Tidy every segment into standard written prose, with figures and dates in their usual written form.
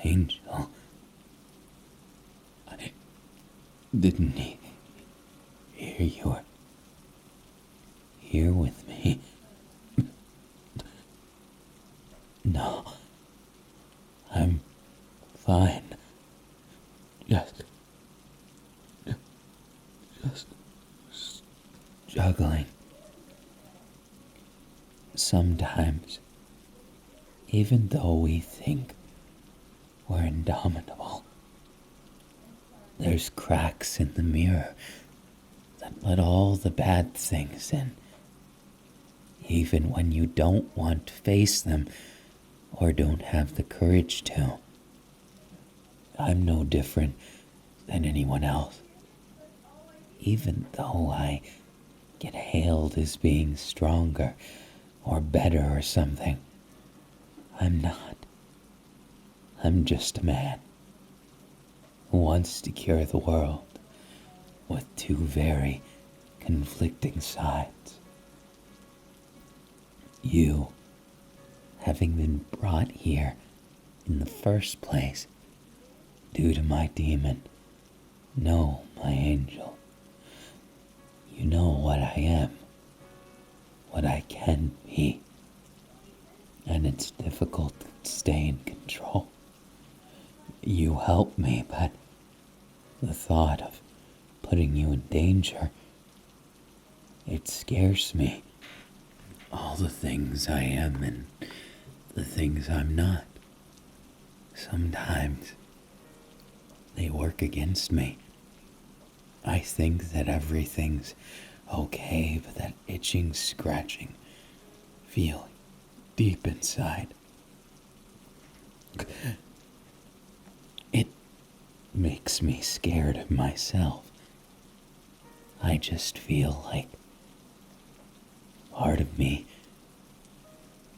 angel. I didn't hear you were here with me. No, I'm fine. Just struggling. Sometimes, even though we think we're indomitable, there's cracks in the mirror that let all the bad things in, even when you don't want to face them or don't have the courage to. I'm no different than anyone else. Even though I get hailed as being stronger or better or something, I'm not. I'm just a man who wants to cure the world with two very conflicting sides. You, having been brought here in the first place due to my demon, no, my angel. You know what I am, what I can be, and it's difficult to stay in control. You help me, but the thought of putting you in danger, it scares me. All the things I am and the things I'm not, sometimes they work against me. I think that everything's okay, but that itching, scratching feeling deep inside, it makes me scared of myself. I just feel like part of me,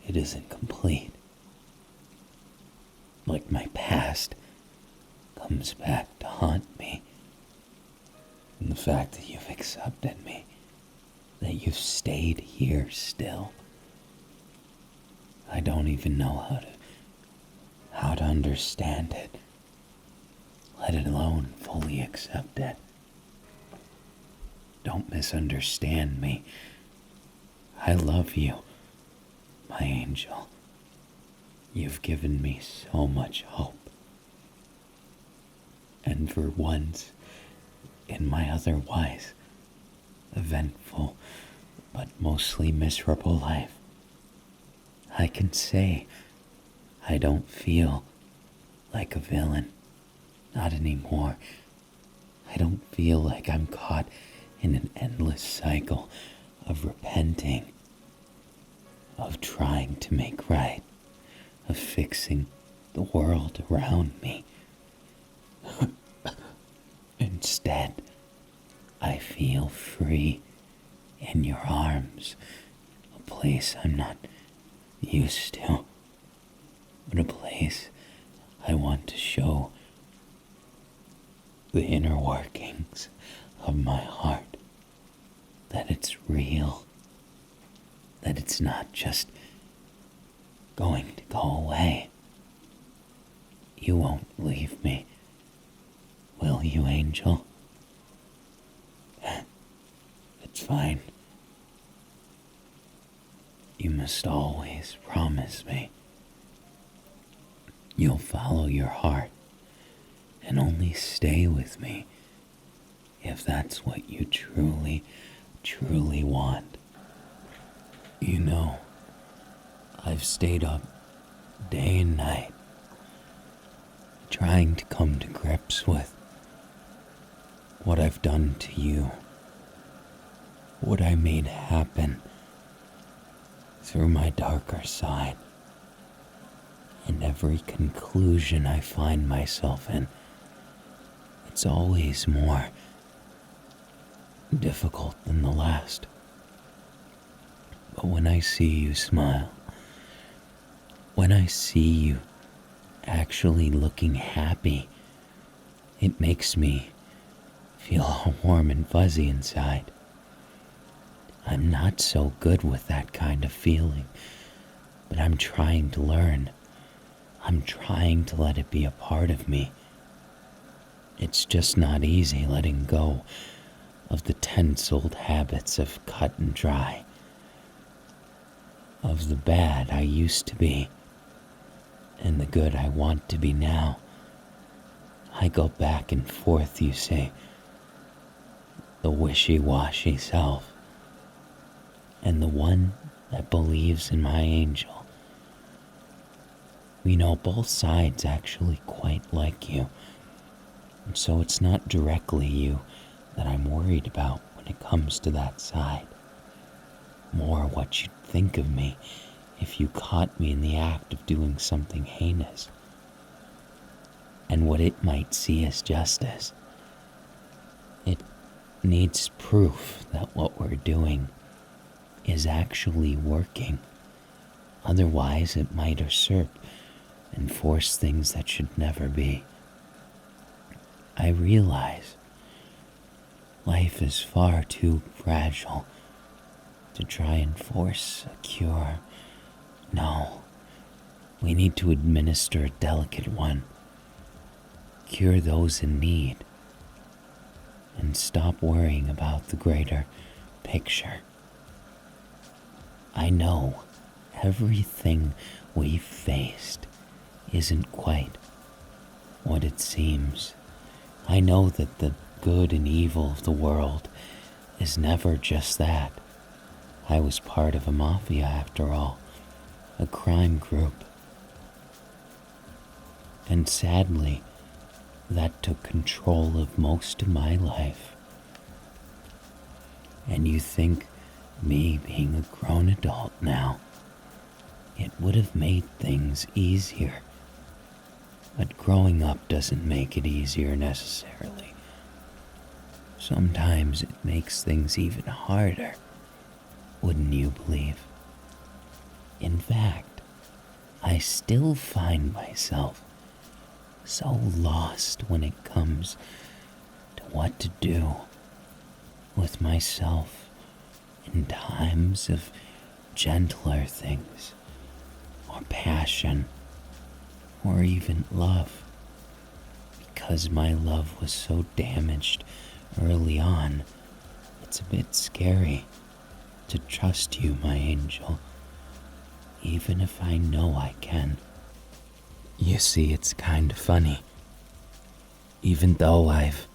it isn't complete. Like my past comes back to haunt me. And the fact that you've accepted me, that you've stayed here still, I don't even know how to understand it, let alone fully accept it. Don't misunderstand me. I love you, my angel. You've given me so much hope. And for once in my otherwise eventful but mostly miserable life, I can say I don't feel like a villain. Not anymore. I don't feel like I'm caught in an endless cycle of repenting, of trying to make right, of fixing the world around me. Instead, I feel free in your arms, a place I'm not used to, but a place I want to show the inner workings of my heart, that it's real, that it's not just going to go away. You won't leave me, will you, angel? It's fine. You must always promise me you'll follow your heart and only stay with me if that's what you truly, truly want. You know, I've stayed up day and night trying to come to grips with what I've done to you, what I made happen through my darker side, and every conclusion I find myself in, it's always more difficult than the last. But when I see you smile, when I see you actually looking happy, it makes me feel all warm and fuzzy inside. I'm not so good with that kind of feeling, but I'm trying to learn. I'm trying to let it be a part of me. It's just not easy letting go of the tense old habits of cut and dry, of the bad I used to be, and the good I want to be now. I go back and forth, you see, the wishy-washy self, and the one that believes in my angel. We know both sides actually quite like you, and so it's not directly you that I'm worried about when it comes to that side. More what you'd think of me if you caught me in the act of doing something heinous, and what it might see as justice. It needs proof that what we're doing is actually working. Otherwise, it might usurp and force things that should never be. I realize life is far too fragile to try and force a cure. No, we need to administer a delicate one, cure those in need, and stop worrying about the greater picture. I know everything we've faced isn't quite what it seems. I know that the good and evil of the world is never just that. I was part of a mafia after all, a crime group. And sadly, that took control of most of my life. And you think me being a grown adult now, it would have made things easier. But growing up doesn't make it easier necessarily. Sometimes it makes things even harder, wouldn't you believe? In fact, I still find myself so lost when it comes to what to do with myself in times of gentler things, or passion, or even love, because my love was so damaged early on. It's a bit scary to trust you, my angel, even if I know I can. You see, it's kind of funny. Even though I've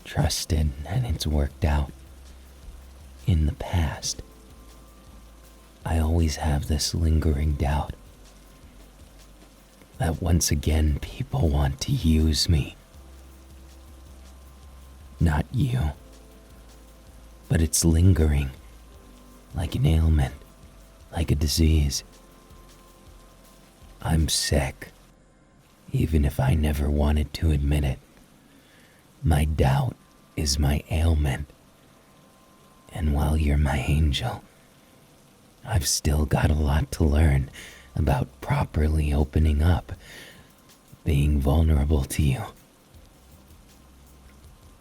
trusted and it's worked out in the past, I always have this lingering doubt that once again people want to use me. Not you, but it's lingering, like an ailment, like a disease. I'm sick, even if I never wanted to admit it. My doubt is my ailment, and while you're my angel, I've still got a lot to learn about properly opening up, being vulnerable to you.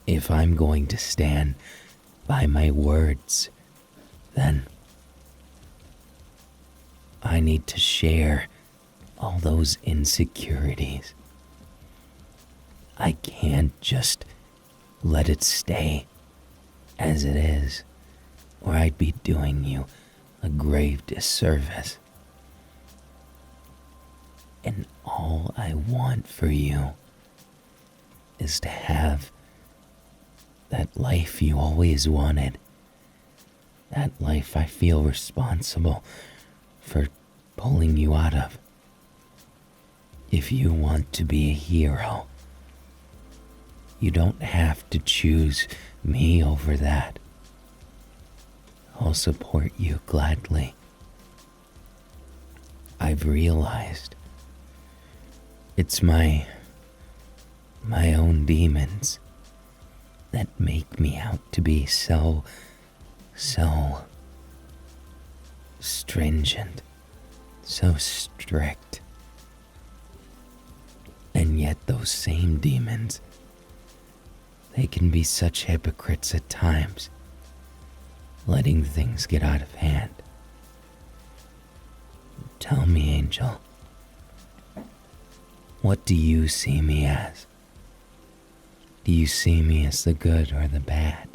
If I'm going to stand by my words, then I need to share all those insecurities. I can't just let it stay as it is, or I'd be doing you a grave disservice. And all I want for you is to have that life you always wanted. That life I feel responsible for pulling you out of. If you want to be a hero, you don't have to choose me over that. I'll support you gladly. I've realized it's my own demons that make me out to be so stringent, so strict. And yet those same demons, they can be such hypocrites at times, letting things get out of hand. Tell me, Angel, What do you see me as? Do you see me as the good or the bad?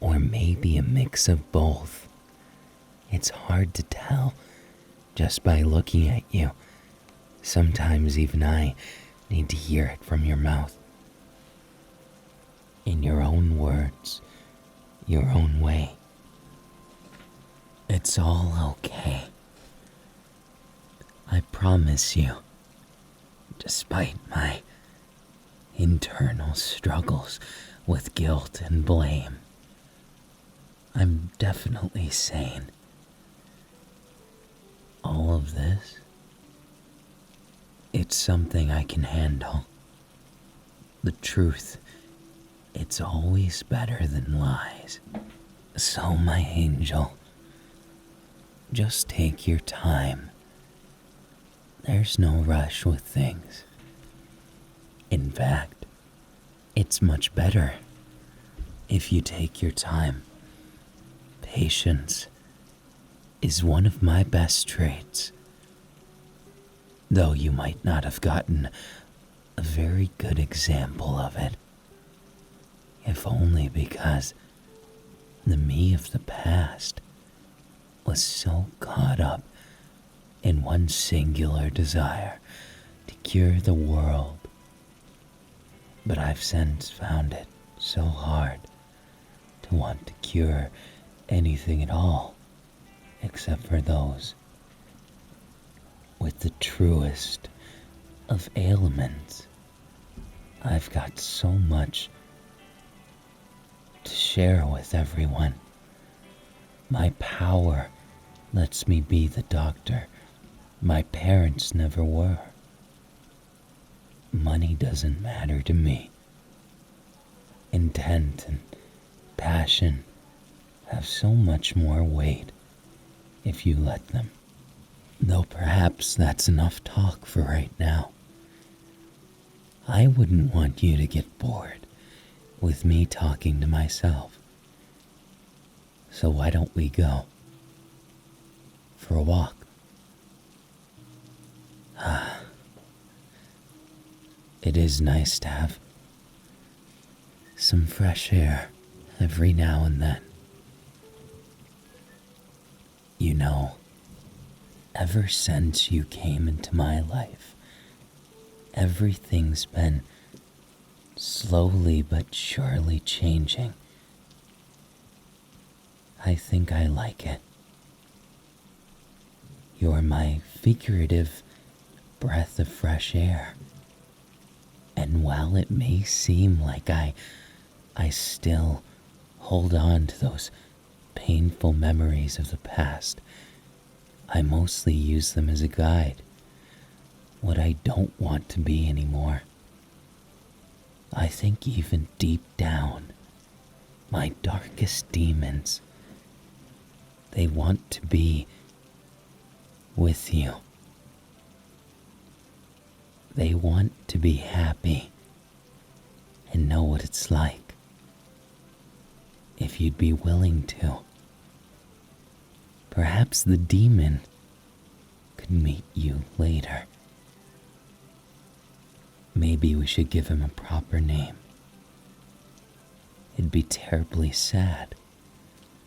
Or maybe a mix of both? It's hard to tell just by looking at you. Sometimes even I need to hear it from your mouth. In your own words, your own way. It's all okay. I promise you, despite my internal struggles with guilt and blame, I'm definitely sane. All of this, it's something I can handle. The truth, it's always better than lies. So, my angel, just take your time. There's no rush with things. In fact, it's much better if you take your time. Patience is one of my best traits, though you might not have gotten a very good example of it, if only because the me of the past was so caught up in one singular desire to cure the world. But I've since found it so hard to want to cure anything at all, except for those with the truest of ailments. I've got so much to share with everyone. My power lets me be the doctor my parents never were. Money doesn't matter to me. Intent and passion have so much more weight if you let them. Though perhaps that's enough talk for right now. I wouldn't want you to get bored with me talking to myself. So why don't we go for a walk? It is nice to have some fresh air every now and then. You know, ever since you came into my life, everything's been slowly but surely changing. I think I like it. You're my figurative breath of fresh air. And while it may seem like I still hold on to those painful memories of the past, I mostly use them as a guide. What I don't want to be anymore. I think even deep down, my darkest demons, they want to be with you. They want to be happy and know what it's like. If you'd be willing to, perhaps the demon could meet you later. Maybe we should give him a proper name. It'd be terribly sad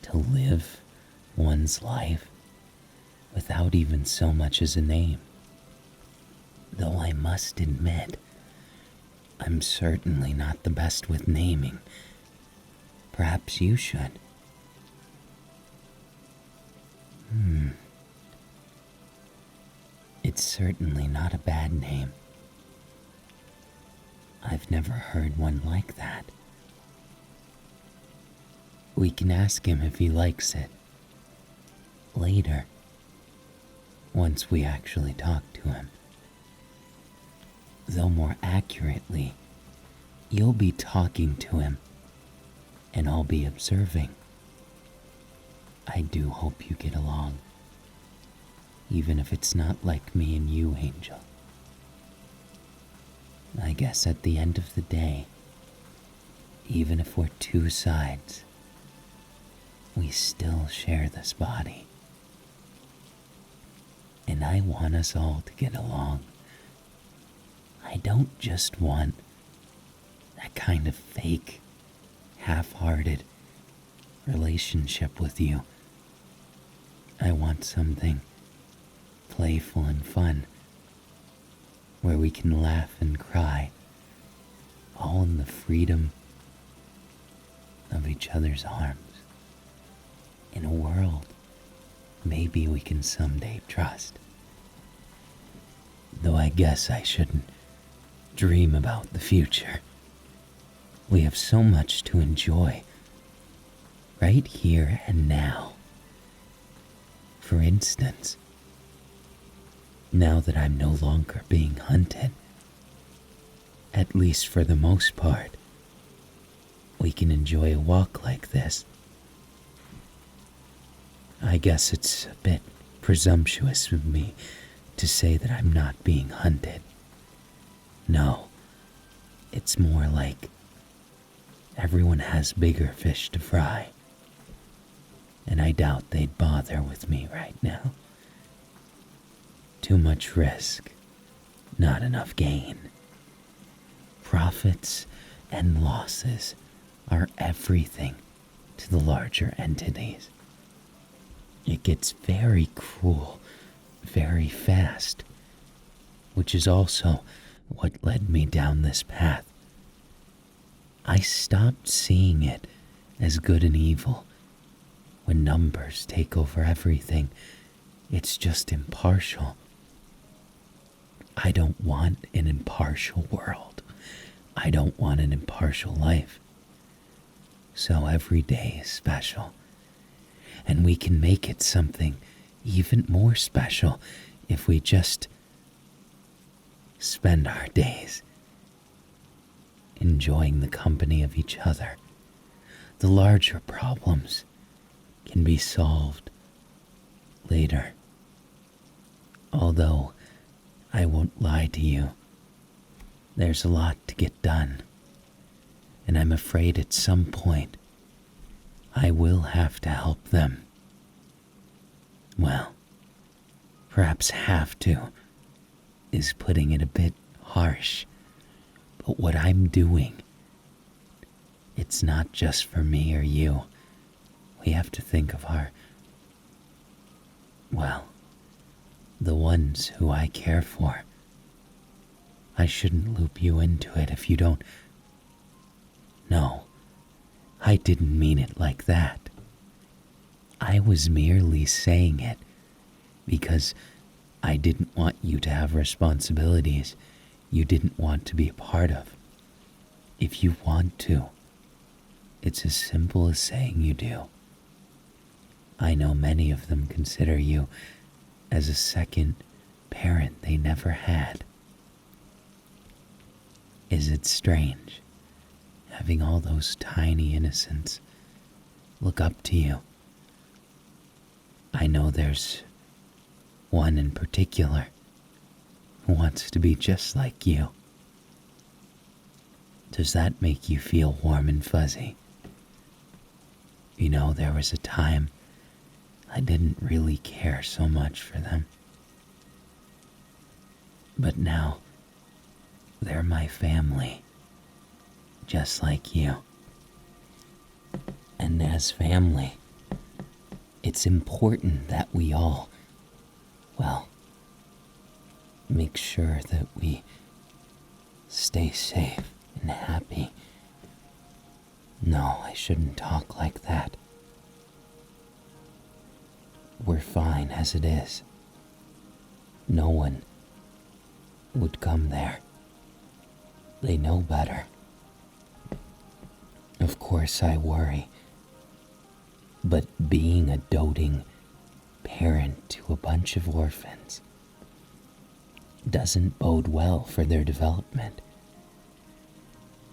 to live one's life without even so much as a name. Though I must admit, I'm certainly not the best with naming. Perhaps you should. It's certainly not a bad name. I've never heard one like that. We can ask him if he likes it later, once we actually talk to him. Though more accurately, you'll be talking to him, and I'll be observing. I do hope you get along, even if it's not like me and you, Angel. I guess at the end of the day, even if we're two sides, we still share this body. And I want us all to get along I don't just want that kind of fake, half-hearted relationship with you. I want something playful and fun, where we can laugh and cry, all in the freedom of each other's arms. In a world maybe we can someday trust. Though I guess I shouldn't dream about the future. We have so much to enjoy, right here and now. For instance, now that I'm no longer being hunted, at least for the most part, we can enjoy a walk like this. I guess it's a bit presumptuous of me to say that I'm not being hunted. No, it's more like everyone has bigger fish to fry, and I doubt they'd bother with me right now. Too much risk, not enough gain. Profits and losses are everything to the larger entities. It gets very cruel, very fast, which is also what led me down this path. I stopped seeing it as good and evil. When numbers take over everything, it's just impartial. I don't want an impartial world. I don't want an impartial life. So every day is special. And we can make it something even more special if we just spend our days enjoying the company of each other. The larger problems can be solved later. Although, I won't lie to you, there's a lot to get done, and I'm afraid at some point I will have to help them. Well, perhaps have to is putting it a bit harsh, but what I'm doing, it's not just for me or you. We have to think of the ones who I care for. I shouldn't loop you into it if you don't. No, I didn't mean it like that. I was merely saying it because I didn't want you to have responsibilities you didn't want to be a part of. If you want to, it's as simple as saying you do. I know many of them consider you as a second parent they never had. Is it strange, having all those tiny innocents look up to you? I know there's one in particular who wants to be just like you. Does that make you feel warm and fuzzy? You know, there was a time I didn't really care so much for them. But now, they're my family, just like you. And as family, it's important that we all, make sure that we stay safe and happy. No, I shouldn't talk like that. We're fine as it is. No one would come there. They know better. Of course I worry, but being a doting parent to a bunch of orphans doesn't bode well for their development.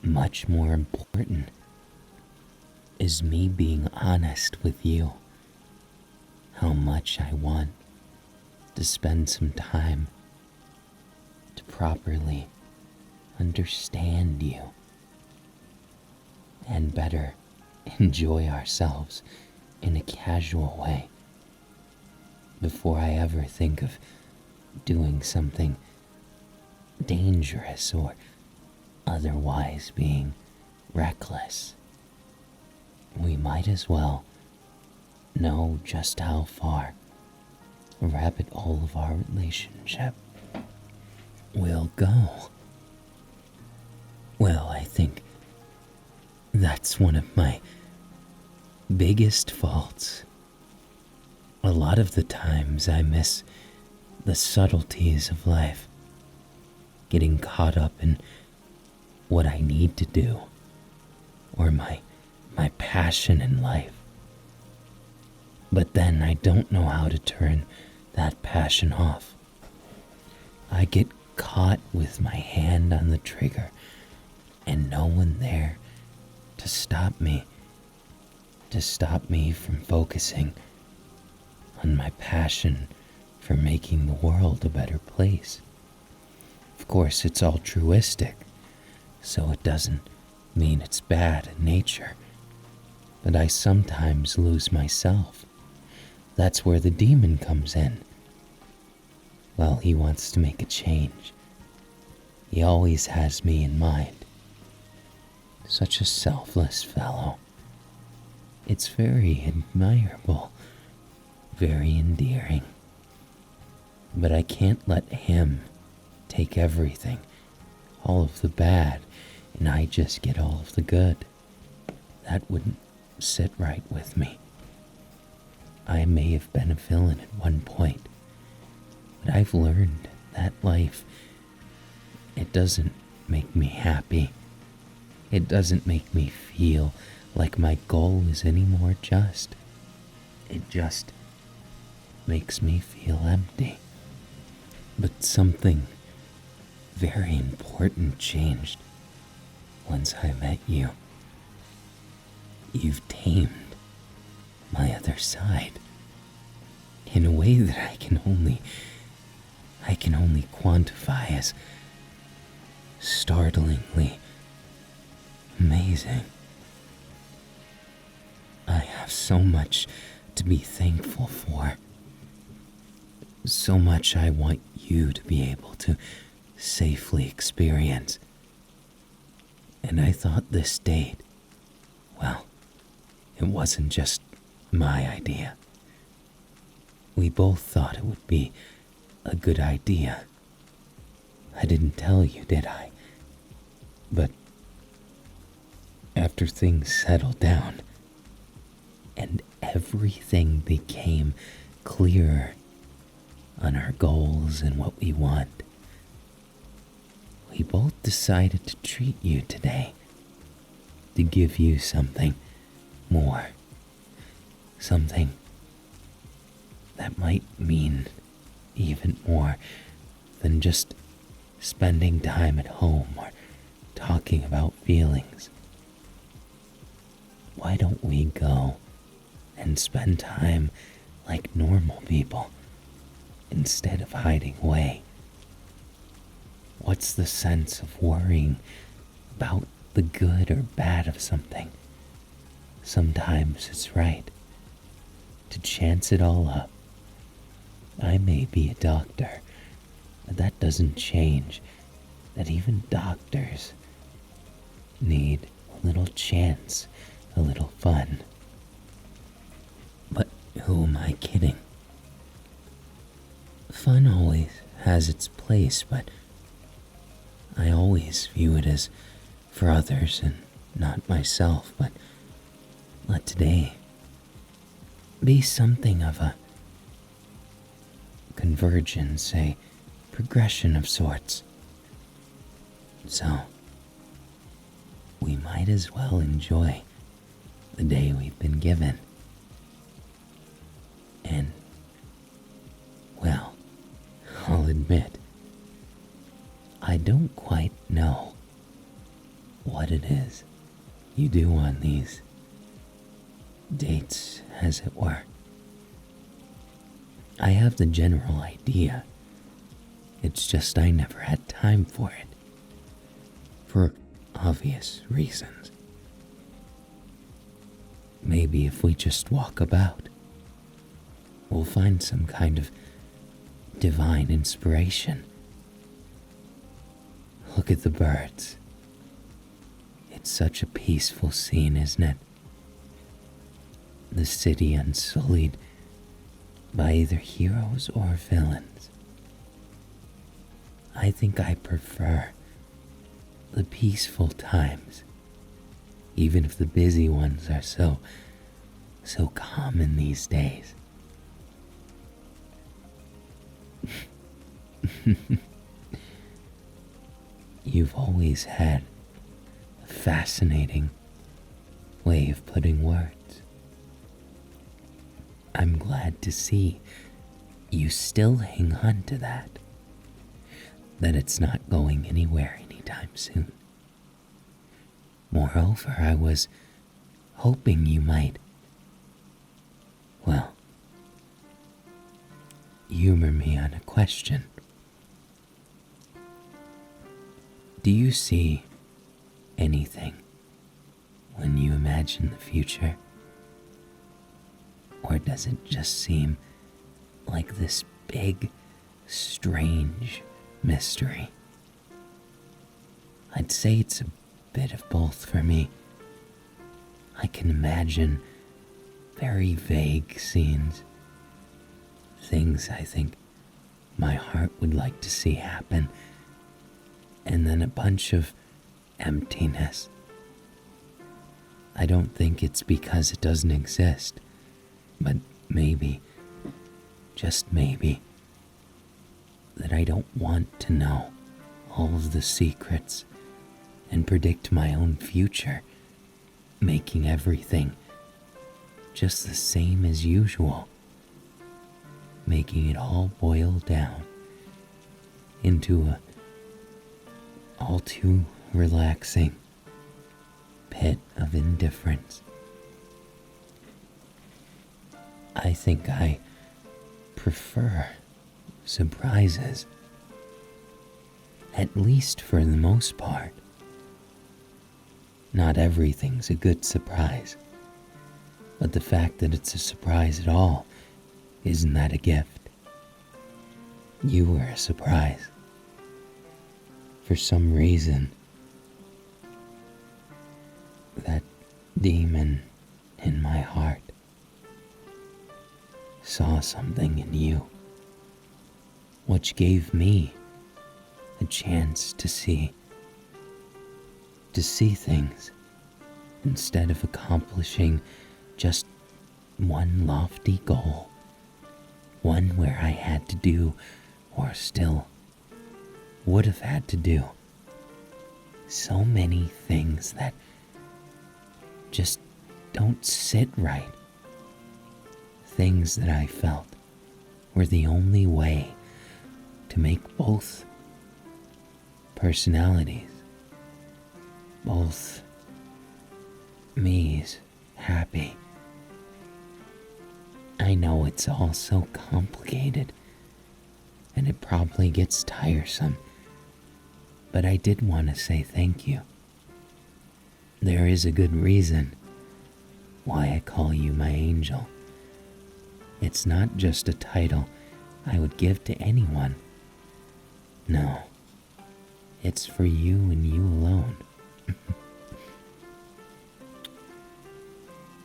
Much more important is me being honest with you. How much I want to spend some time to properly understand you and better enjoy ourselves in a casual way before I ever think of doing something dangerous or otherwise being reckless. We might as well know just how far a rabbit hole of our relationship will go. Well, I think that's one of my biggest faults. A lot of the times I miss the subtleties of life, getting caught up in what I need to do or my passion in life. But then I don't know how to turn that passion off. I get caught with my hand on the trigger and no one there to stop me from focusing on my passion for making the world a better place. Of course, it's altruistic, so it doesn't mean it's bad in nature. But I sometimes lose myself. That's where the demon comes in. Well, he wants to make a change. He always has me in mind. Such a selfless fellow. It's very admirable, very endearing. But I can't let him take everything, all of the bad, and I just get all of the good. That wouldn't sit right with me. I may have been a villain at one point, but I've learned that life, it doesn't make me happy. It doesn't make me feel like my goal is any more just. It just makes me feel empty. But something very important changed once I met you. You've tamed my other side in a way that I can only quantify as startlingly amazing. I have so much to be thankful for. So much I want you to be able to safely experience. And I thought this date, well, it wasn't just my idea. We both thought it would be a good idea. I didn't tell you, did I? But after things settled down and everything became clearer on our goals and what we want, we both decided to treat you today, to give you something more, something that might mean even more than just spending time at home or talking about feelings. Why don't we go and spend time like normal people instead of hiding away? What's the sense of worrying about the good or bad of something? Sometimes it's right to chance it all up. I may be a doctor, but that doesn't change that even doctors need a little chance, a little fun. But who am I kidding? Fun always has its place, but I always view it as for others and not myself. But let today be something of a convergence, a progression of sorts. So, we might as well enjoy the day we've been given. And, well, I'll admit, I don't quite know what it is you do on these dates, as it were. I have the general idea. It's just I never had time for it. For obvious reasons. Maybe if we just walk about, we'll find some kind of divine inspiration. Look at the birds. It's such a peaceful scene, isn't it? The city unsullied by either heroes or villains. I think I prefer the peaceful times, even if the busy ones are so common these days. You've always had a fascinating way of putting words. I'm glad to see you still hang on to that it's not going anywhere anytime soon. Moreover, I was hoping you might, well, humor me on a question. Do you see anything when you imagine the future? Or does it just seem like this big, strange mystery? I'd say it's a bit of both for me. I can imagine very vague scenes, things I think my heart would like to see happen, and then a bunch of emptiness. I don't think it's because it doesn't exist, but maybe, just maybe, that I don't want to know all of the secrets and predict my own future, making everything just the same as usual, making it all boil down into a all too relaxing pit of indifference. I think I prefer surprises, at least for the most part. Not everything's a good surprise, but the fact that it's a surprise at all, isn't that a gift? You were a surprise. For some reason, that demon in my heart saw something in you, which gave me a chance to see things instead of accomplishing just one lofty goal, one where I had to do, or still would have had to do, so many things that just don't sit right. Things that I felt were the only way to make both personalities, both me's happy. I know it's all so complicated, and it probably gets tiresome, but I did want to say thank you. There is a good reason why I call you my angel. It's not just a title I would give to anyone. No, it's for you and you alone.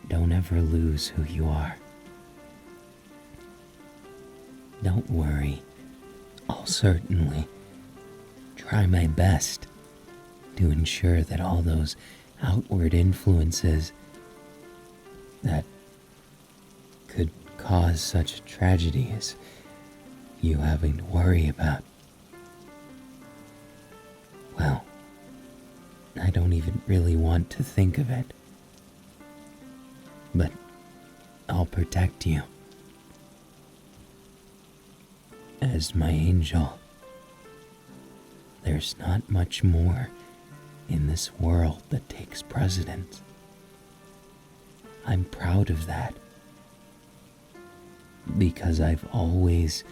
Don't ever lose who you are. Don't worry, I'll certainly try my best to ensure that all those outward influences that could cause such a tragedy as you having to worry about, well, I don't even really want to think of it, but I'll protect you. As my angel, there's not much more in this world that takes precedence. I'm proud of that, because I've always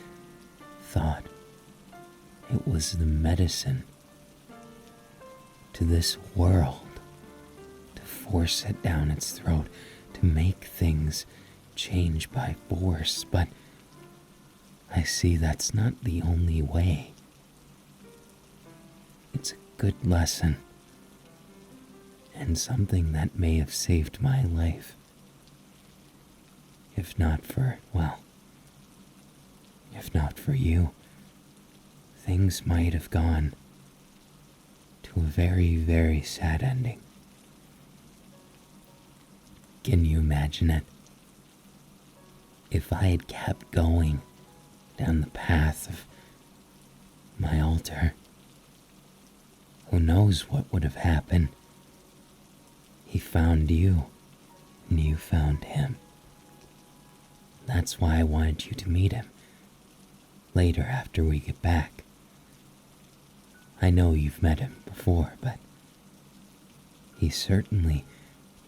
thought it was the medicine to this world to force it down its throat, to make things change by force, but I see that's not the only way. It's a good lesson, and something that may have saved my life. If not for, if not for you, things might have gone to a very, very sad ending. Can you imagine it? If I had kept going down the path of my altar, who knows what would have happened? He found you, and you found him. That's why I wanted you to meet him later after we get back. I know you've met him before, but he certainly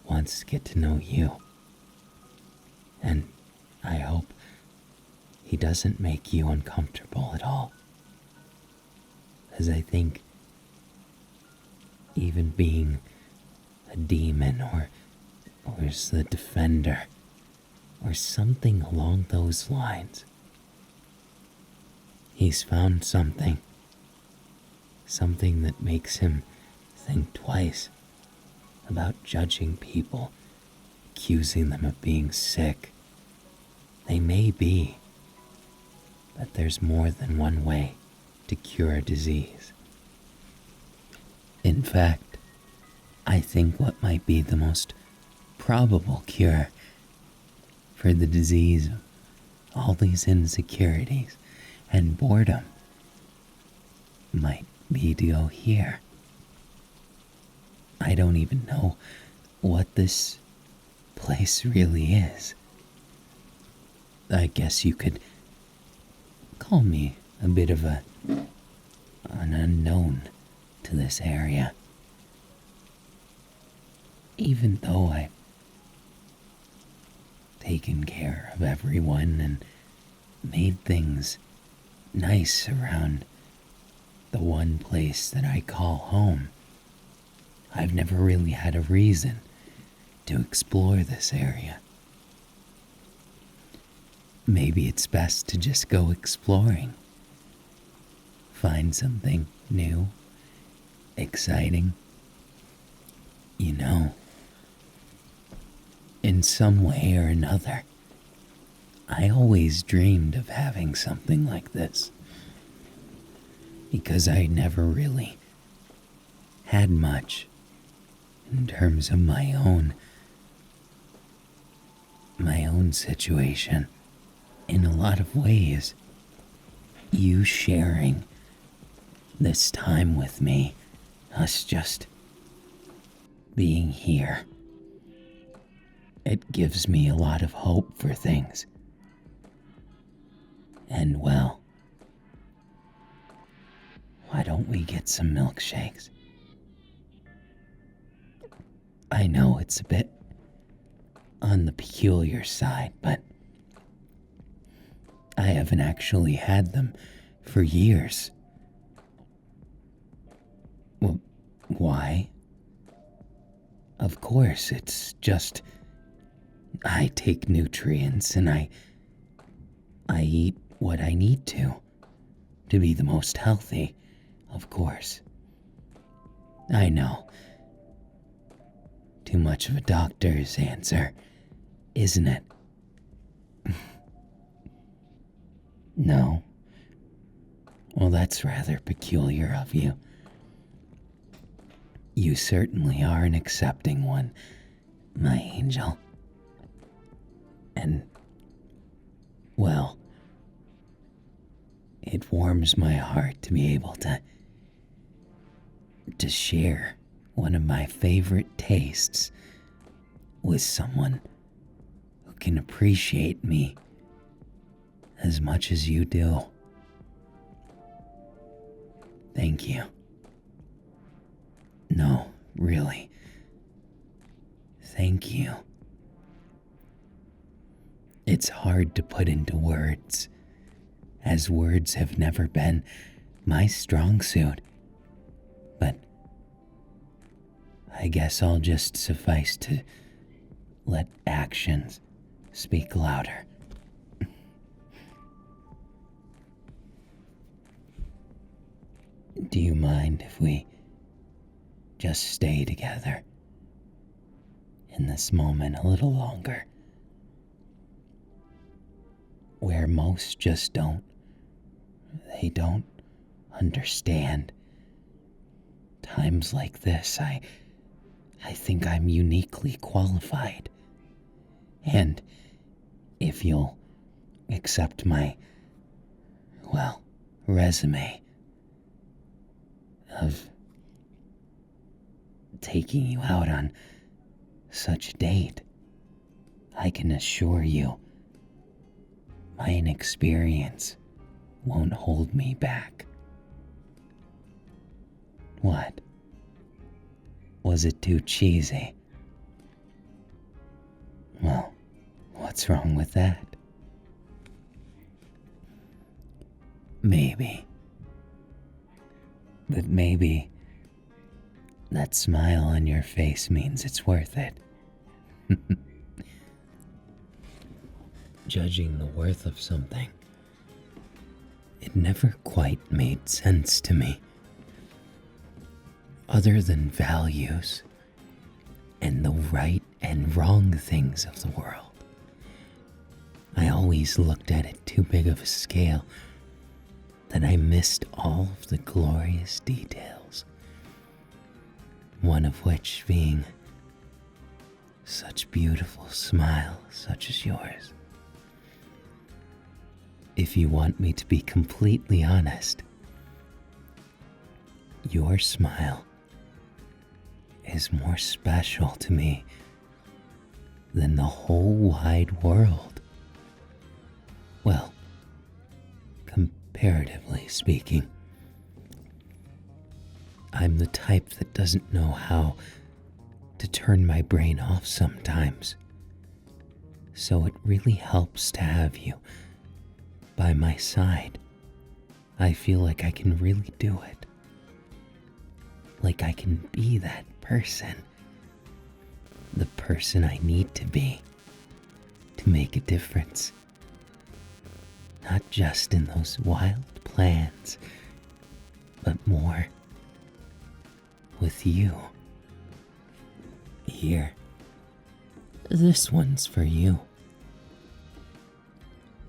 wants to get to know you. And I hope he doesn't make you uncomfortable at all. As I think even being a demon or as the defender or something along those lines, he's found something that makes him think twice about judging people, accusing them of being sick. They may be, but there's more than one way to cure a disease. In fact, I think what might be the most probable cure for the disease of all these insecurities and boredom might be to go here. I don't even know what this place really is. I guess you could call me a bit of an unknown to this area. Even though I've taken care of everyone and made things nice around the one place that I call home, I've never really had a reason to explore this area. Maybe it's best to just go exploring. Find something new, exciting. You know, in some way or another, I always dreamed of having something like this. Because I never really had much in terms of my own situation. In a lot of ways, you sharing this time with me, us just being here, it gives me a lot of hope for things. And well, why don't we get some milkshakes? I know it's a bit on the peculiar side, but I haven't actually had them for years. Well, why? Of course, it's just I take nutrients and I eat what I need to be the most healthy, of course. I know. Too much of a doctor's answer, isn't it? No. Well, that's rather peculiar of you. You certainly are an accepting one, my angel. And, well, it warms my heart to be able to share one of my favorite tastes with someone who can appreciate me as much as you do. Thank you. No, really. Thank you. It's hard to put into words, as words have never been my strong suit. But I guess I'll just suffice to let actions speak louder. Do you mind if we just stay together in this moment a little longer, where most just they don't understand. Times like this, I think I'm uniquely qualified. And if you'll accept my, resume of taking you out on such a date, I can assure you my inexperience won't hold me back. What? Was it too cheesy? Well, what's wrong with that? Maybe. But maybe that smile on your face means it's worth it. Judging the worth of something, it never quite made sense to me. Other than values and the right and wrong things of the world, I always looked at it too big of a scale that I missed all of the glorious details, one of which being such beautiful smiles such as yours. If you want me to be completely honest, your smile is more special to me than the whole wide world. Well, comparatively speaking. I'm the type that doesn't know how to turn my brain off sometimes, so it really helps to have you by my side. I feel like I can really do it. Like I can be that person. The person I need to be to make a difference. Not just in those wild plans, but more with you. Here. This one's for you.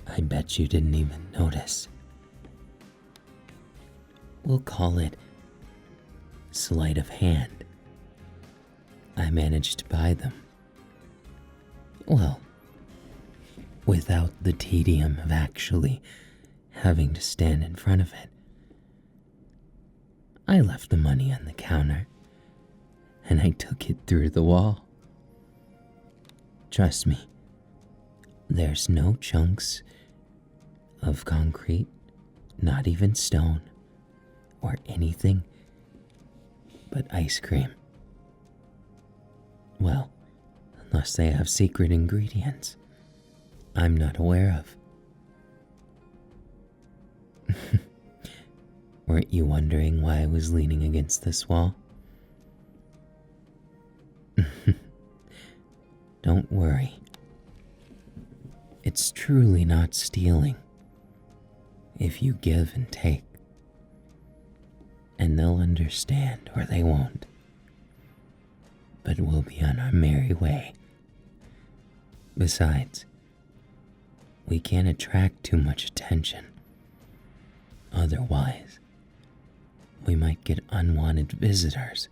I bet you didn't even notice. We'll call it sleight of hand. I managed to buy them. Well, without the tedium of actually having to stand in front of it. I left the money on the counter, and I took it through the wall. Trust me, there's no chunks of concrete, not even stone, or anything but ice cream. Well, unless they have secret ingredients I'm not aware of. Weren't you wondering why I was leaning against this wall? Don't worry. It's truly not stealing if you give and take. And they'll understand or they won't. But we'll be on our merry way. Besides, we can't attract too much attention. Otherwise, we might get unwanted visitors,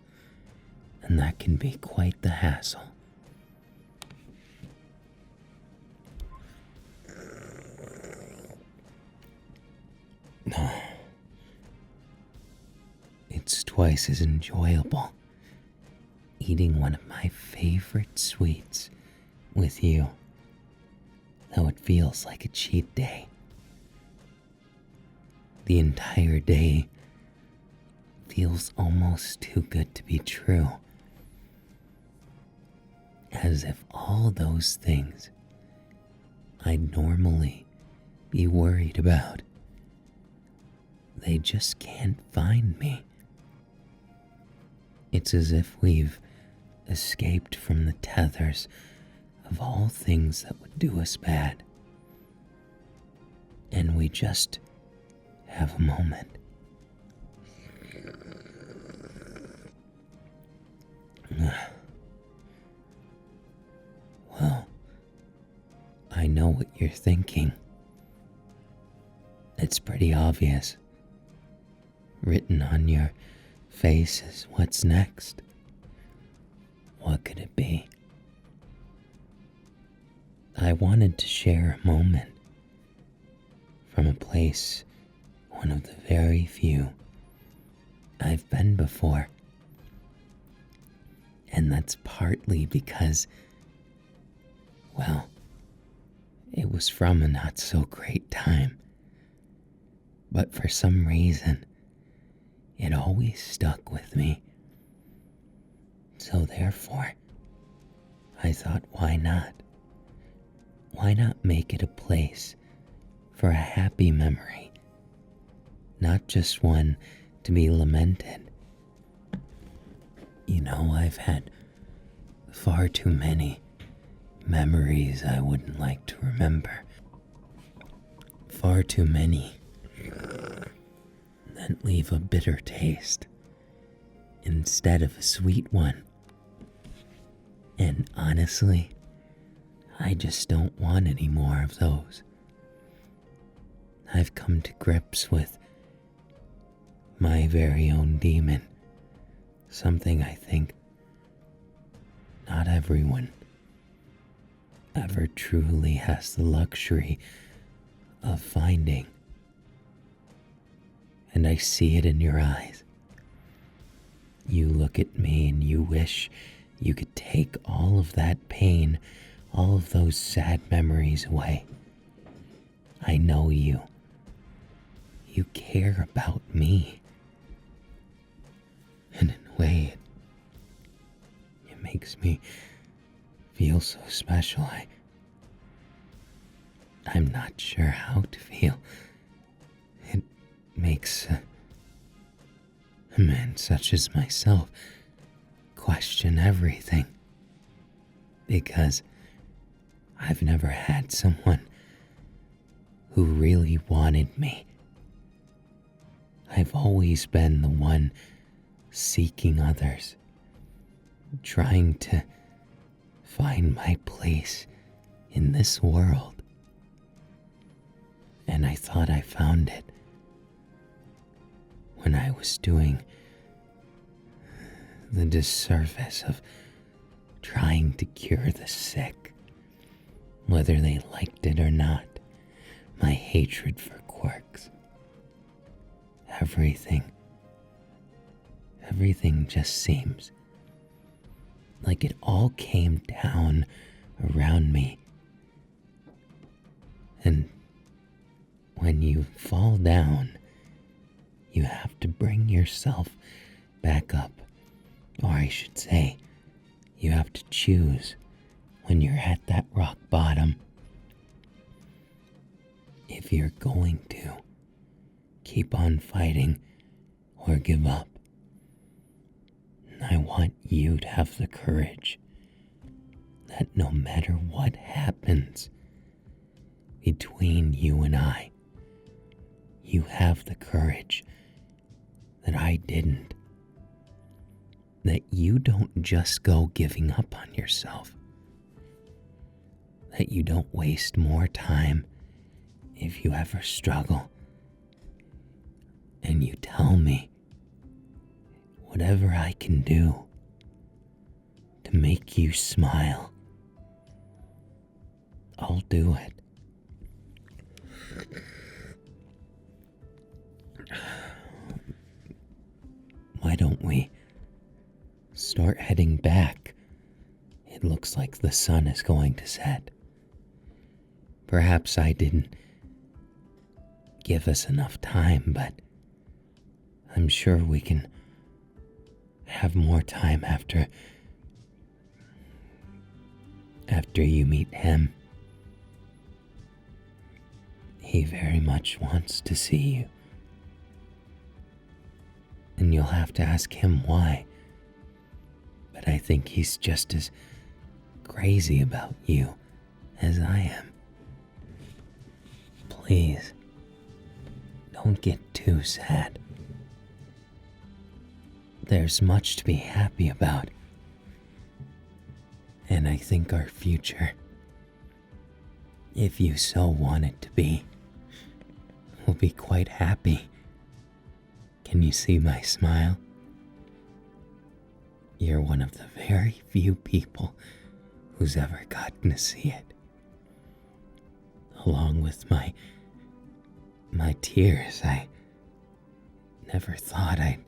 and that can be quite the hassle. It's twice as enjoyable eating one of my favorite sweets with you, though it feels like a cheat day. The entire day feels almost too good to be true, as if all those things I'd normally be worried about, they just can't find me. It's as if we've escaped from the tethers of all things that would do us bad, and we just have a moment. know what you're thinking. It's pretty obvious. Written on your face is what's next. What could it be? I wanted to share a moment from a place, one of the very few I've been before. And that's partly because, well, it was from a not so great time. But for some reason, it always stuck with me. So therefore, I thought, why not? Why not make it a place for a happy memory, not just one to be lamented? You know, I've had far too many memories I wouldn't like to remember. Far too many that leave a bitter taste instead of a sweet one. And honestly, I just don't want any more of those. I've come to grips with my very own demon, something I think not everyone ever truly has the luxury of finding. And I see it in your eyes. You look at me and you wish you could take all of that pain, all of those sad memories away. I know you. You care about me. And in a way, it makes me feel so special. I'm not sure how to feel. It makes a man such as myself question everything. Because I've never had someone who really wanted me. I've always been the one seeking others, trying to find my place in this world. And I thought I found it when I was doing the disservice of trying to cure the sick, whether they liked it or not. My hatred for quirks. Everything just seems like it all came down around me. And when you fall down, you have to bring yourself back up. Or I should say, you have to choose when you're at that rock bottom. If you're going to keep on fighting or give up. I want you to have the courage that no matter what happens between you and I, you have the courage that I didn't. That you don't just go giving up on yourself. That you don't waste more time if you ever struggle. And you tell me whatever I can do to make you smile, I'll do it. Why don't we start heading back? It looks like the sun is going to set. Perhaps I didn't give us enough time, but I'm sure we can have more time after you meet him. He very much wants to see you. And you'll have to ask him why. But I think he's just as crazy about you as I am. Please, don't get too sad. There's much to be happy about. And I think our future if you so want it to be, will be quite happy. Can you see my smile? You're one of the very few people who's ever gotten to see it. Along with my tears, I never thought I'd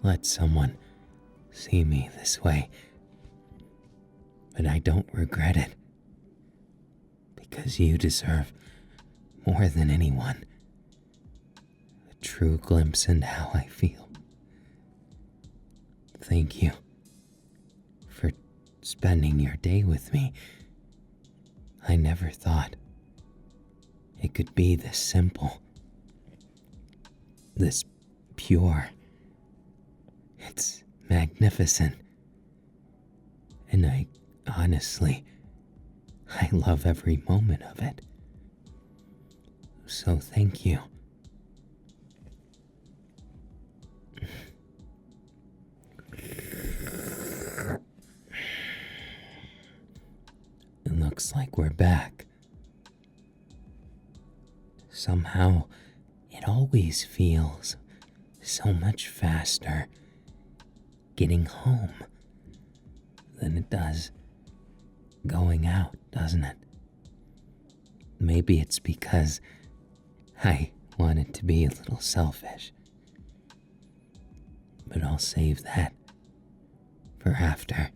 let someone see me this way. But I don't regret it, because you deserve more than anyone a true glimpse into how I feel. Thank you for spending your day with me. I never thought it could be this simple, this pure. It's magnificent. And I love every moment of it. So thank you. It looks like we're back. Somehow, it always feels so much faster getting home than it does going out, doesn't it? Maybe it's because I wanted to be a little selfish. But I'll save that for after.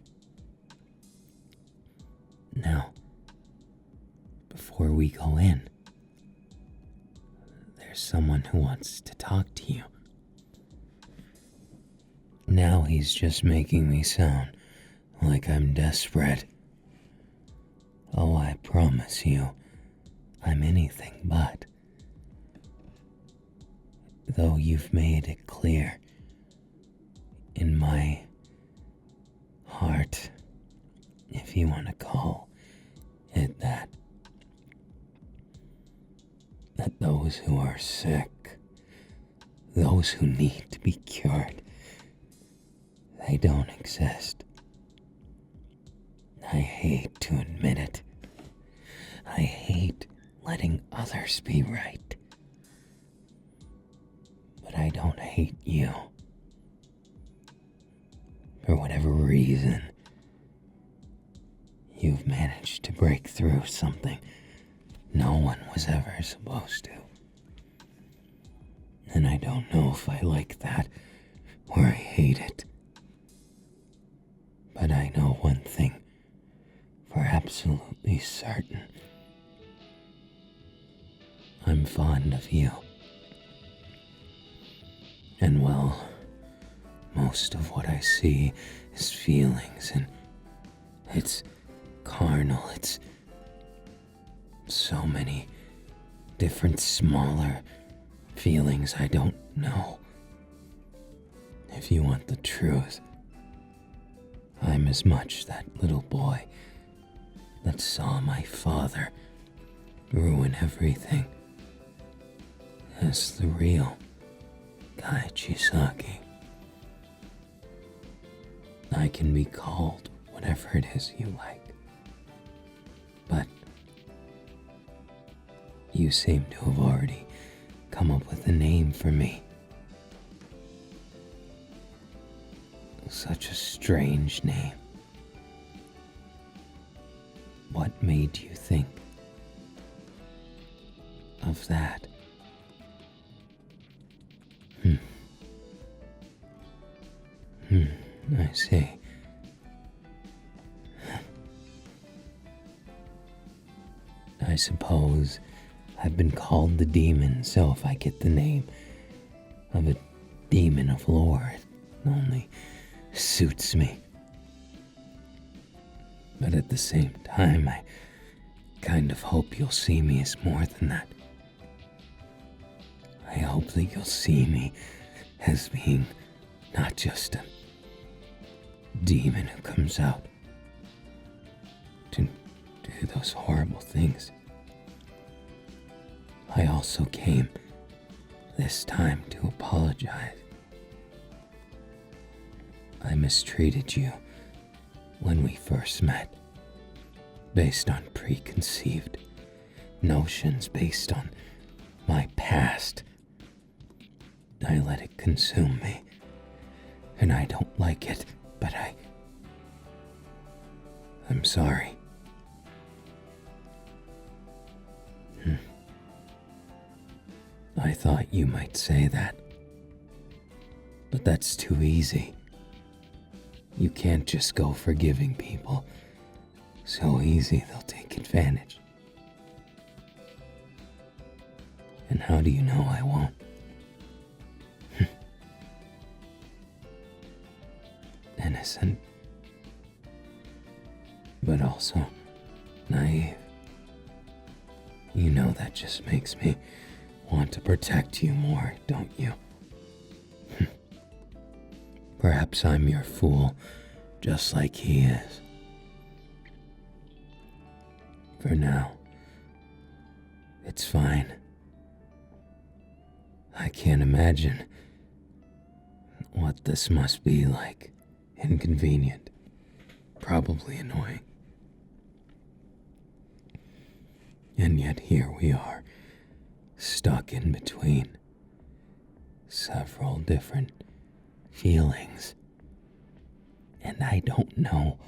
Now, before we go in, there's someone who wants to talk to you. Now he's just making me sound like I'm desperate. Oh, I promise you, I'm anything but. Though you've made it clear in my heart, if you want to call it that those who are sick, those who need to be cured, they don't exist. I hate to admit it. I hate letting others be right. But I don't hate you. For whatever reason, you've managed to break through something no one was ever supposed to. And I don't know if I like that or I hate it. But I know one thing for absolutely certain. I'm fond of you. And well, most of what I see is feelings, and it's carnal. It's so many different smaller feelings I don't know. If you want the truth, I'm as much that little boy that saw my father ruin everything as the real guy Chisaki. I can be called whatever it is you like, but you seem to have already come up with a name for me. Such a strange name. What made you think of that? I see. I suppose I've been called the demon, so if I get the name of a demon of lore, it only suits me. But at the same time, I kind of hope you'll see me as more than that. I hope that you'll see me as being not just a demon who comes out to do those horrible things. I also came this time to apologize. I mistreated you when we first met, based on preconceived notions based on my past. I let it consume me, and I don't like it, but I'm sorry. I thought you might say that, but that's too easy. You can't just go forgiving people so easy they'll take advantage. And how do you know I won't? Innocent, but also naive. You know that just makes me want to protect you more, don't you? Perhaps I'm your fool, just like he is. For now, it's fine. I can't imagine what this must be like. Inconvenient, probably annoying. And yet here we are, stuck in between several different feelings. And I don't know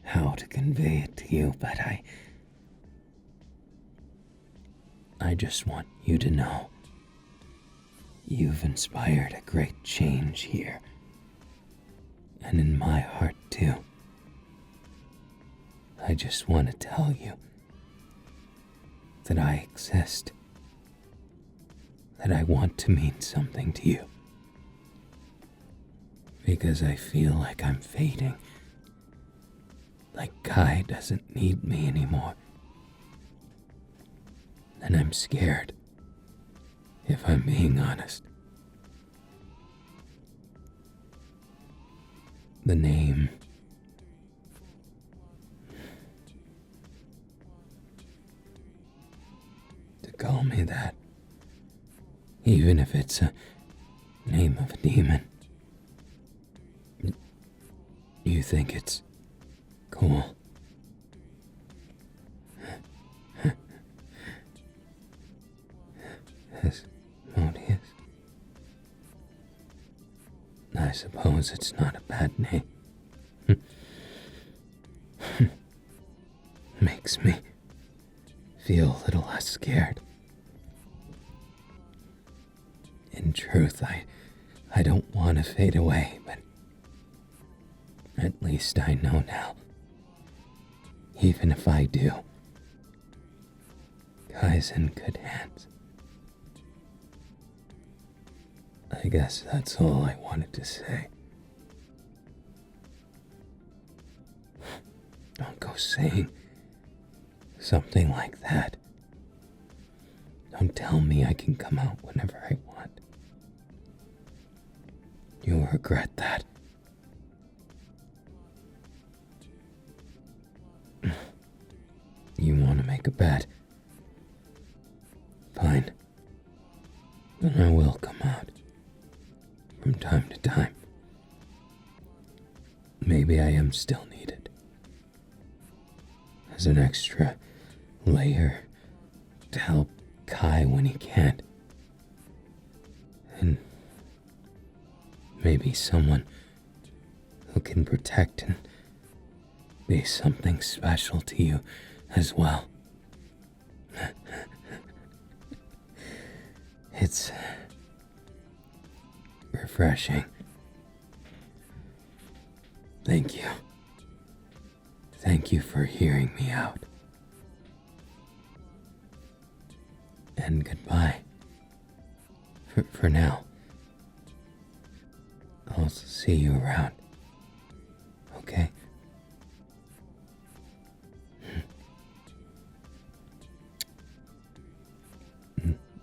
how to convey it to you, but I just want you to know you've inspired a great change here. And in my heart, too. I just want to tell you that I exist. That I want to mean something to you. Because I feel like I'm fading. Like Kai doesn't need me anymore. And I'm scared, if I'm being honest. The name. To call me that, even if it's a name of a demon. You think it's cool? Asmodeus? I suppose it's not a bad name. Makes me feel a little less scared. In truth, I don't want to fade away, but at least I know now. Even if I do, Kai's in good hands. I guess that's all I wanted to say. Don't go saying something like that. Don't tell me I can come out whenever I want. You'll regret that. You want to make a bet? Fine. Then I will come out. From time to time. Maybe I am still needed. As an extra layer to help Kai when he can't. And maybe someone who can protect and be something special to you as well. It's refreshing. Thank you. Thank you for hearing me out. And goodbye. For now. I'll see you around. Okay?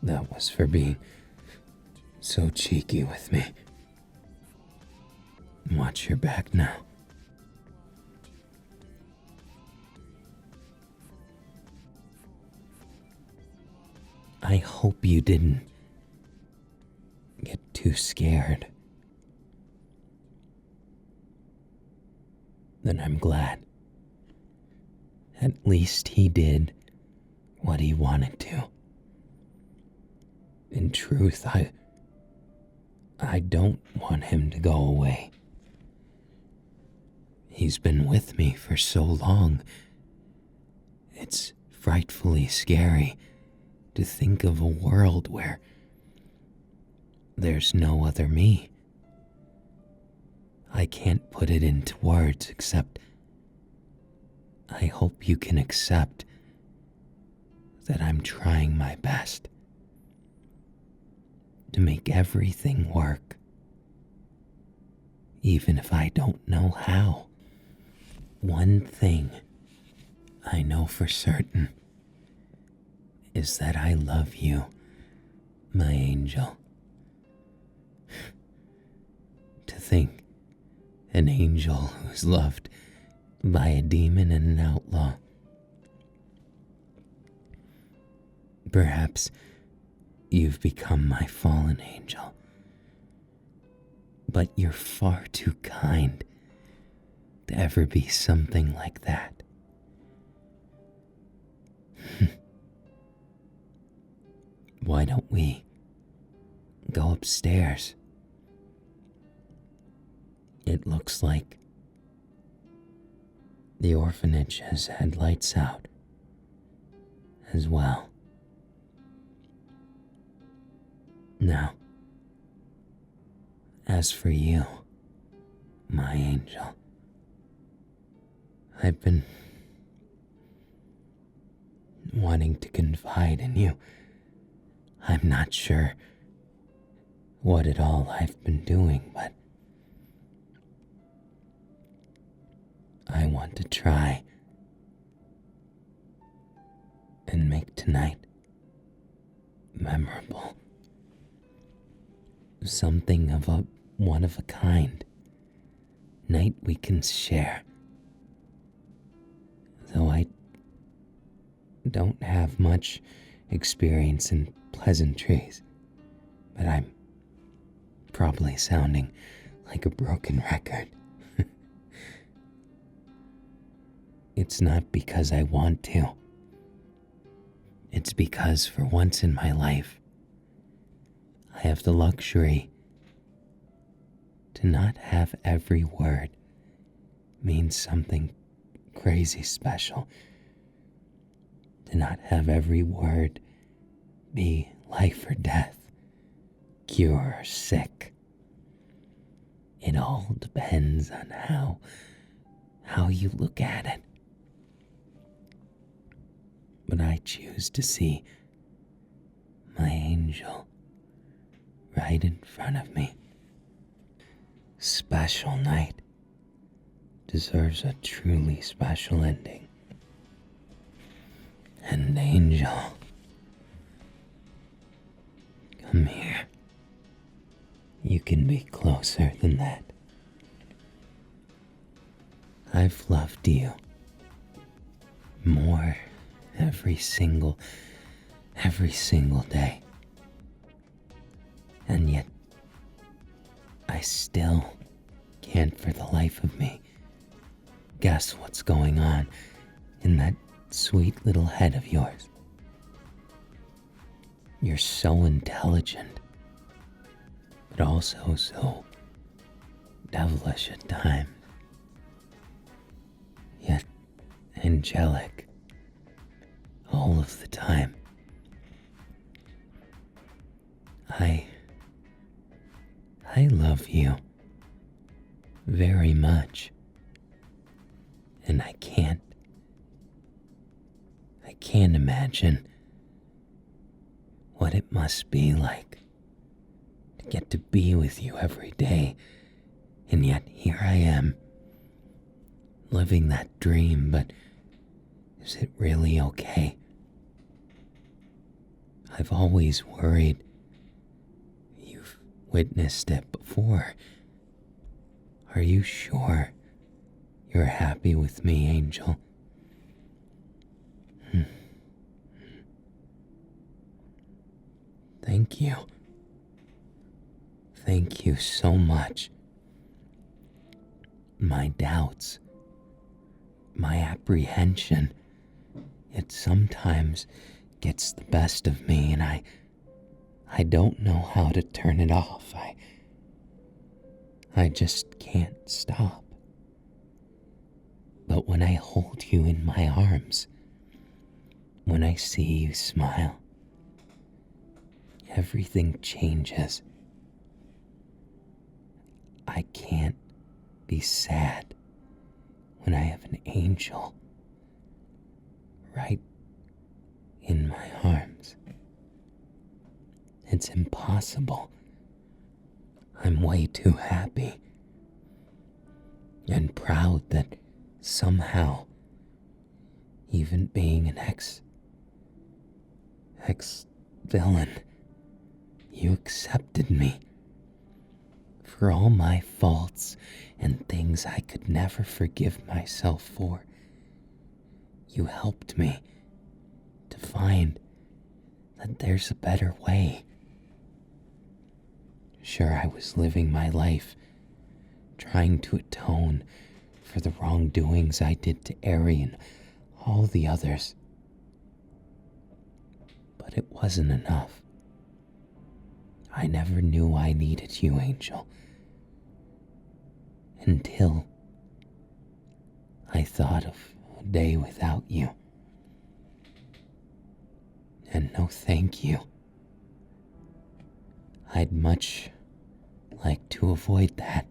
That was for being so cheeky with me. Watch your back now. I hope you didn't get too scared. Then I'm glad. At least he did what he wanted to. In truth, I don't want him to go away. He's been with me for so long. It's frightfully scary to think of a world where there's no other me. I can't put it into words except I hope you can accept that I'm trying my best to make everything work, even if I don't know how. One thing I know for certain is that I love you, my angel. To think an angel who's loved by a demon and an outlaw. Perhaps you've become my fallen angel, but you're far too kind to ever be something like that. Why don't we go upstairs? It looks like the orphanage has had lights out as well. Now, as for you, my angel, I've been wanting to confide in you. I'm not sure what at all I've been doing, but I want to try and make tonight memorable. Something of a one-of-a-kind night we can share. Though I don't have much experience in pleasantries, but I'm probably sounding like a broken record. It's not because I want to. It's because for once in my life, I have the luxury to not have every word mean something crazy special. To not have every word be life or death, cure or sick. It all depends on how you look at it. But I choose to see my angel right in front of me. Special night deserves a truly special ending. And angel, come here. You can be closer than that. I've loved you more every single day. And yet, I still can't for the life of me guess what's going on in that sweet little head of yours. You're so intelligent, but also so devilish at times, yet angelic all of the time. I love you very much, and I can't imagine what it must be like to get to be with you every day, and yet here I am, living that dream, but is it really okay? I've always worried. You've witnessed it before. Are you sure you're happy with me, Angel? Thank you. Thank you so much. My doubts, my apprehension, it sometimes gets the best of me, and I don't know how to turn it off. I just can't stop. But when I hold you in my arms, when I see you smile, everything changes. I can't be sad when I have an angel right in my arms. It's impossible. I'm way too happy and proud that somehow, even being an ex-villain, you accepted me. For all my faults and things I could never forgive myself for, you helped me to find that there's a better way. Sure, I was living my life, trying to atone for the wrongdoings I did to Eri and all the others. But it wasn't enough. I never knew I needed you, Angel, until I thought of a day without you. And no thank you. I'd much like to avoid that.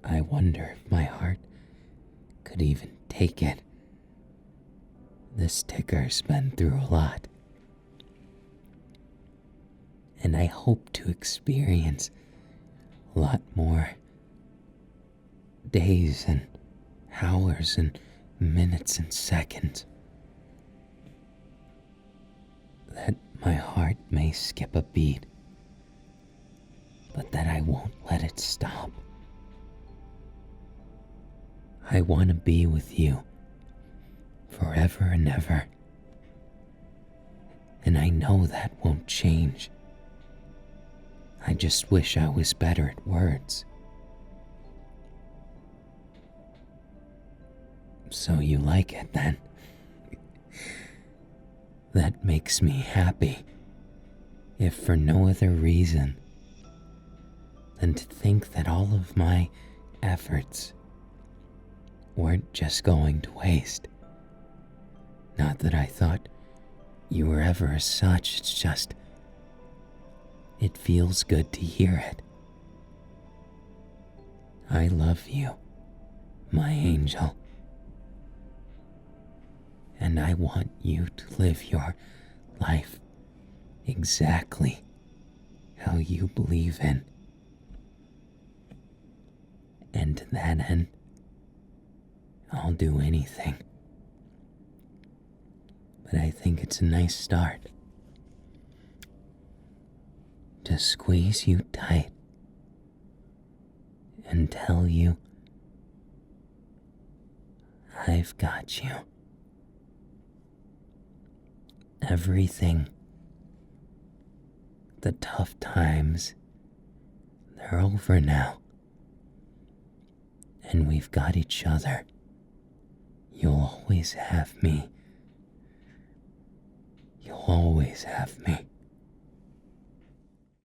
I wonder if my heart could even take it. This ticker's been through a lot. And I hope to experience a lot more days and hours and minutes and seconds. That my heart may skip a beat, but that I won't let it stop. I want to be with you forever and ever. And I know that won't change. I just wish I was better at words. So you like it then? That makes me happy, if for no other reason than to think that all of my efforts weren't just going to waste. Not that I thought you were ever as such, it's just, it feels good to hear it. I love you, my angel. And I want you to live your life exactly how you believe in. And to that end, I'll do anything. But I think it's a nice start to squeeze you tight and tell you I've got you. Everything, the tough times, they're over now. And we've got each other. You'll always have me. You'll always have me.